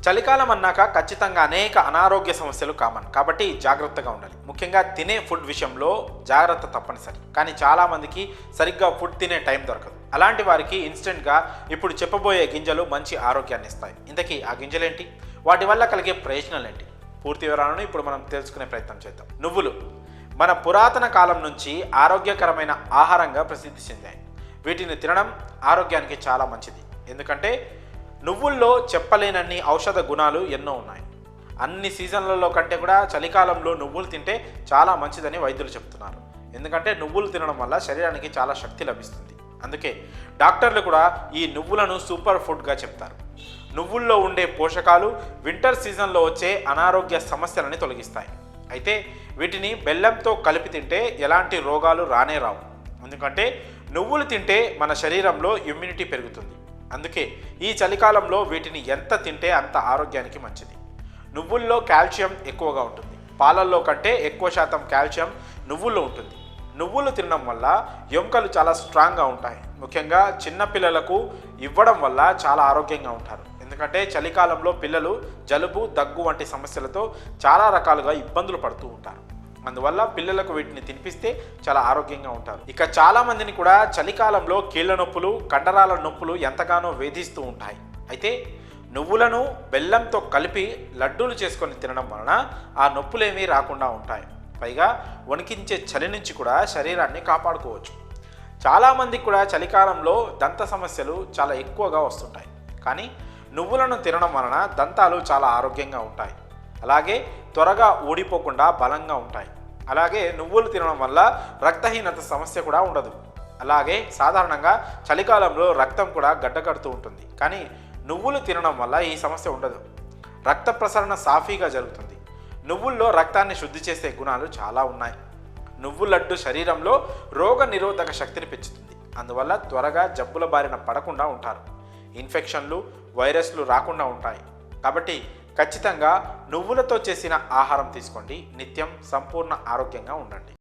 చలికాలం అన్నాక ఖచ్చితంగా అనేక అనారోగ్య సమస్యలు కామన్ కాబట్టి జాగ్రత్తగా ఉండాలి. ముఖ్యంగా తినే ఫుడ్ విషయంలో జాగ్రత్త తప్పనిసరి. కానీ చాలామందికి సరిగ్గా ఫుడ్ తినే టైం దొరకదు. అలాంటి వారికి ఇన్స్టెంట్గా ఇప్పుడు చెప్పబోయే గింజలు మంచి ఆరోగ్యాన్ని ఇస్తాయి. ఇంతకీ ఆ గింజలేంటి, వాటి వల్ల కలిగే ప్రయోజనాలు ఏంటి, పూర్తి వివరాలను ఇప్పుడు మనం తెలుసుకునే ప్రయత్నం చేద్దాం. నువ్వులు మన పురాతన కాలం నుంచి ఆరోగ్యకరమైన ఆహారంగా ప్రసిద్ధి చెందాయి. వీటిని తినడం ఆరోగ్యానికి చాలా మంచిది. ఎందుకంటే నువ్వుల్లో చెప్పలేనన్ని ఔషధ గుణాలు ఎన్నో ఉన్నాయి. అన్ని సీజన్లలో కంటే కూడా చలికాలంలో నువ్వులు తింటే చాలా మంచిదని వైద్యులు చెప్తున్నారు. ఎందుకంటే నువ్వులు తినడం వల్ల శరీరానికి చాలా శక్తి లభిస్తుంది. అందుకే డాక్టర్లు కూడా ఈ నువ్వులను సూపర్ ఫుడ్గా చెప్తారు. నువ్వుల్లో ఉండే పోషకాలు వింటర్ సీజన్లో వచ్చే అనారోగ్య సమస్యలని తొలగిస్తాయి. అయితే వీటిని బెల్లంతో కలిపి తింటే ఎలాంటి రోగాలు రానే రావు. ఎందుకంటే నువ్వులు తింటే మన శరీరంలో ఇమ్యూనిటీ పెరుగుతుంది. అందుకే ఈ చలికాలంలో వీటిని ఎంత తింటే అంత ఆరోగ్యానికి మంచిది. నువ్వుల్లో కాల్షియం ఎక్కువగా ఉంటుంది. పాలల్లో కంటే ఎక్కువ శాతం కాల్షియం నువ్వుల్లో ఉంటుంది. నువ్వులు తినడం వల్ల ఎముకలు చాలా స్ట్రాంగ్గా ఉంటాయి. ముఖ్యంగా చిన్నపిల్లలకు ఇవ్వడం వల్ల చాలా ఆరోగ్యంగా ఉంటారు. ఎందుకంటే చలికాలంలో పిల్లలు జలుబు, దగ్గు వంటి సమస్యలతో చాలా రకాలుగా ఇబ్బందులు పడుతూ ఉంటారు. అందువల్ల పిల్లలకు వీటిని తినిపిస్తే చాలా ఆరోగ్యంగా ఉంటారు. ఇక చాలా మందిని కూడా చలికాలంలో కీళ్ళ నొప్పులు, కండరాల నొప్పులు ఎంతగానో వేధిస్తూ ఉంటాయి. అయితే నువ్వులను బెల్లంతో కలిపి లడ్డూలు చేసుకొని తినడం వలన ఆ నొప్పులేమీ రాకుండా ఉంటాయి. పైగా వణికించే చలి నుంచి కూడా శరీరాన్ని కాపాడుకోవచ్చు. చాలామందికి కూడా చలికాలంలో దంత సమస్యలు చాలా ఎక్కువగా వస్తుంటాయి. కానీ నువ్వులను తినడం వలన దంతాలు చాలా ఆరోగ్యంగా ఉంటాయి. అలాగే త్వరగా ఊడిపోకుండా బలంగా ఉంటాయి. అలాగే నువ్వులు తినడం వల్ల రక్తహీనత సమస్య కూడా ఉండదు. అలాగే సాధారణంగా చలికాలంలో రక్తం కూడా గడ్డకడుతూ ఉంటుంది. కానీ నువ్వులు తినడం వల్ల ఈ సమస్య ఉండదు. రక్త ప్రసరణ సాఫీగా జరుగుతుంది. నువ్వుల్లో రక్తాన్ని శుద్ధి చేసే గుణాలు చాలా ఉన్నాయి. నువ్వు లడ్డు శరీరంలో రోగ నిరోధక శక్తిని పెంచుతుంది. అందువల్ల త్వరగా జబ్బుల బారిన పడకుండా ఉంటారు. ఇన్ఫెక్షన్లు, వైరస్లు రాకుండా ఉంటాయి. కాబట్టి ఖచ్చితంగా నువ్వులతో చేసిన ఆహారం తీసుకోండి. నిత్యం సంపూర్ణ ఆరోగ్యంగా ఉండండి.